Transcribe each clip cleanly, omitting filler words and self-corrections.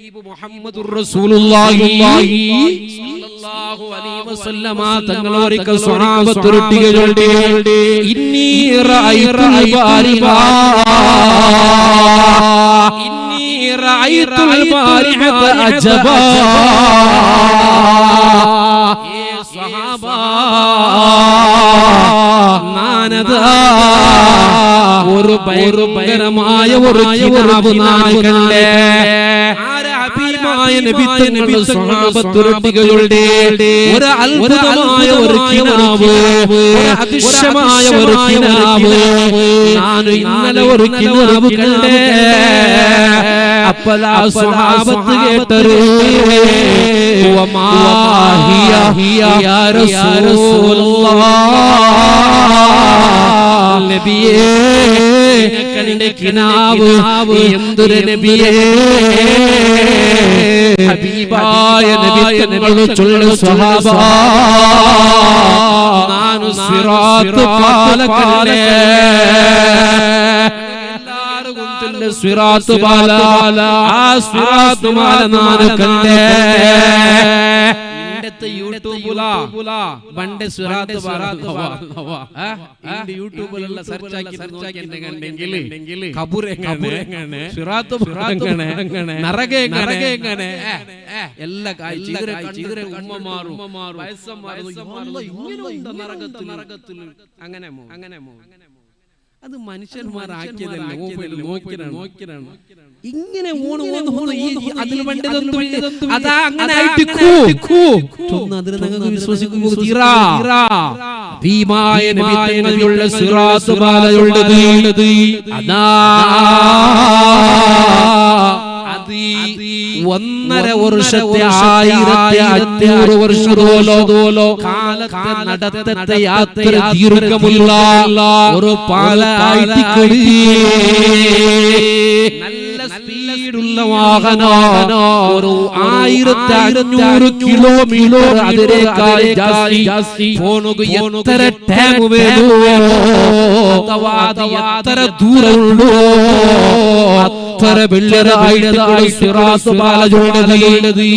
ഹബീബ് മുഹമ്മദുർ റസൂലുള്ളാഹി സ്വല്ലല്ലാഹു അലൈഹി വസല്ലമ തങ്ങളൊരിക്കൽ സ്വഹാബത്തുരുട്ടികളുടെ ഇന്നി റഅയ്തുൽ ബാരിഹ ഇന്നി റഅയ്തുൽ ബാരിഹ അജബാ ഏ സ്വഹാബ നാനദാ ഒരു ഭയങ്കരമായ ഒരു കിനാവ് കണ്ടേ. ഹബീബായ നബി തങ്ങൾ സ്വഹാബത്തുരുട്ടികളുടെ ഒരു അത്ഭുതമായ ഒരു കിനാവ്, ഒരു അതിശയമായ ഒരു കിനാവ് ഞാൻ ഇന്നലെ ഒരു കിനാവ് കണ്ടേ. അപ്പലാ സ്വഹാബത്ത് കേട്ടരു വമാ ഹിയ യാ റസൂലുള്ളാഹ് നബിയേ കണ്ടെ കിനാവ് എന്തൊരു നബിയേ. ഹബീബായ നബി തങ്ങൾ ചൊല്ലു സ്വഹാബ നാനു സിറാത്ത് പാല കണ്ടേ. സിറാത്ത് പാല ആ സിറാത്ത് പാല നാനു കണ്ടേ. യൂട്യൂബിലുള്ള സെർച്ച് ആക്കി എല്ലാ അങ്ങനെ അത് മനുഷ്യന്മാരാക്കിയതല്ല. ഇങ്ങനെ ഒന്നര വർഷത്തെ 1500 വർഷത്തോളോ കാലത്തെ നടത്തത്തെ യാത്ര ദീർഘമുള്ള ഒരു പാലായിട്ടിക്കൂടി നല്ല സ്പീഡുള്ള വാഹനോ ഒരു 1500 കിലോമീറ്റർ അതിനേക്കാൾ ജാസ്തി പോണുക എത്ര ടൈം വേണോ അഥവാ എത്ര ദൂരമുള്ളോ അത്ര വെള്ളരായിട്ട് സിറാത്ത് പാല ചൊല്ലതി.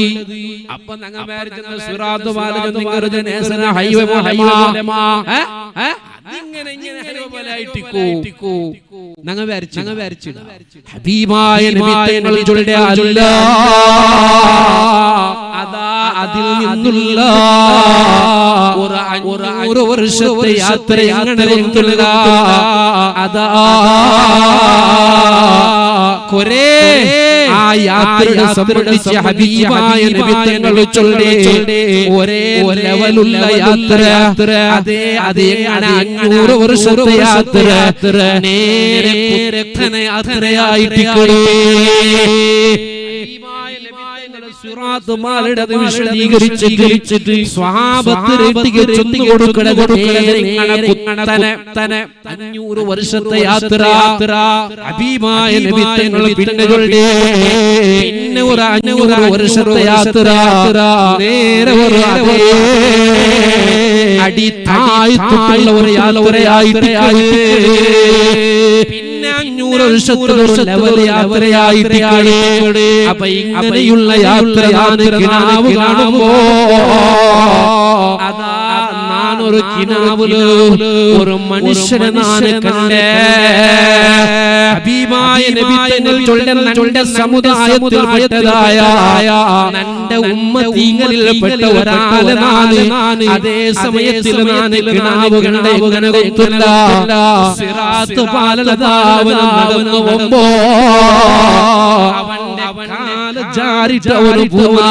അപ്പൊ ഞങ്ങൾ വിചാരിച്ചു സിറാത്ത് പാല ചൊല്ലുന്ന നേസന ഹൈവേ മോഹമാ ഇങ്ങനെ ഹൈവേലായിട്ടിക്കോ ഞങ്ങൾ വിചാരിച്ചു. ഹബീബായ നബി തങ്ങൾ ചൊല്ലിയ അതാ അതിൽ നിന്നുള്ള ഒരു വർഷത്തെ യാത്ര എങ്ങനെ അതാ കൊറേ ആ യാത്രയെ സംബന്ധിച്ച് ഹബീബായ നബി തങ്ങൾ ചൊല്ലിയ ഒരേ ലെവലുള്ള യാത്ര അതേ 500 വർഷത്തെ യാത്ര നേരെ യാത്രയായിട്ടിക്കോളേ. സിറാത്ത് മാലയുടെ വിശദീകരിച്ചിട്ട് സ്വഹാബത്തിലേക്ക് ചൊല്ലി കൊടുക്കണത് 500 വർഷത്തെ യാത്ര. ഹബീബായ നബി തങ്ങൾ പിന്നെ ഒരു 500 വർഷത്തെ യാത്ര നേരെ ഒരു അടി താഴ്ത്തുള്ള ഒരു യാത്രയായിട്ട് 500 വർഷത്തെ യാത്രയായിട്ട് അപ്പൊ ഇങ്ങനെയുള്ള യാത്രയാണ് കിനാവ് കാണുമ്പോ അതാ നാനൊരു കിനാവില് ഒരു മനുഷ്യനെ നാന് കണ്ടേ. ഹബീബായ നബി തങ്ങൾ ചൊല്ലുന്ന സമുദായത്തിൽ പെട്ടതായ നന്റെ ഉമ്മത്തീങ്ങളിൽ ഒരാളെ നാന് അതേ സമയത്തിൽ നാന് കിനാവ് കണ്ട സിറാത്ത് പാലതാവന നടന്നു പോകുമ്പോ അവന്റെ കാല് ജാരിട്ട് അവന് പോവാ.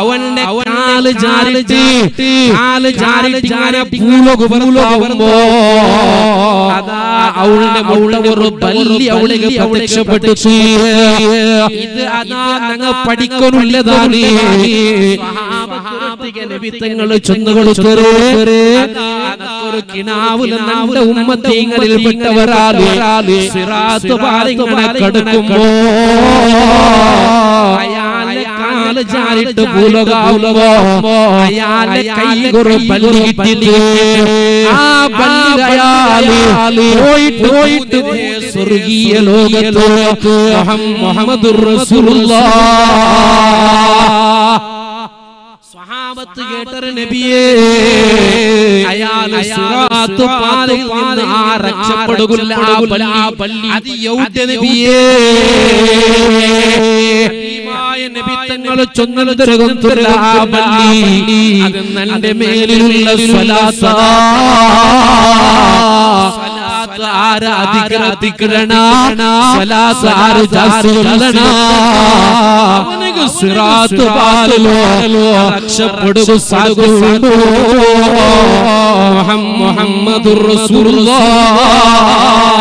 അവന്റെ കാല് ജാരിട്ട് ഭൂലോകമ്പോ അതാ അവളുടെ ഒരു ബല്ലി അവളിಗೆ പ്രത്യക്ഷപ്പെട്ടു. ഇത് അതാ ഞങ്ങൾ പഠിക്കാനുള്ളതാണ്. നബി തങ്ങൾ ചൊന്നുകൊടുത്തൊരു കിനാവില് നന്റെ ഉമ്മത്തീങ്ങളിൽ പെട്ടവരാല് സിറാത്ത് പാലിങ്ങനെ കടക്കുമ്പോ അയാളെ കാല് ജാരിട്ട് ഭൂലോകമ്പോ അയാളെ കൈ ഒരു ബല്ലി കിട്ടി ആ പള്ളിയിലയാള് പോയിട്ട് സ്വർഗീയ ലോകത്ത് മുഹമ്മദുർ റസൂലുള്ളാഹ് സ്വഹാബത്ത് കേട്ടൊരു നബിയേ അയാള് സിറാത്ത് പാതയിൽ നിന്ന് രക്ഷപ്പെടുകയില്ല ആ പള്ളി അത് യൗദ നബിയേ നബി തങ്ങൾ ചൊന്നലുതരകുന്ന ആ പള്ളി അത് നന്റെ മേലുള്ള സ്വലാത്ത് ആരാധിക്കണ സ്വലാത്ത് ആര് ജാസ്തികളണ അവനക്ക് സിറാത്ത് പാലോ രക്ഷപ്പെടുക സാധ്യമുണ്ടോ മുഹമ്മദുർ റസൂലുള്ളാഹ്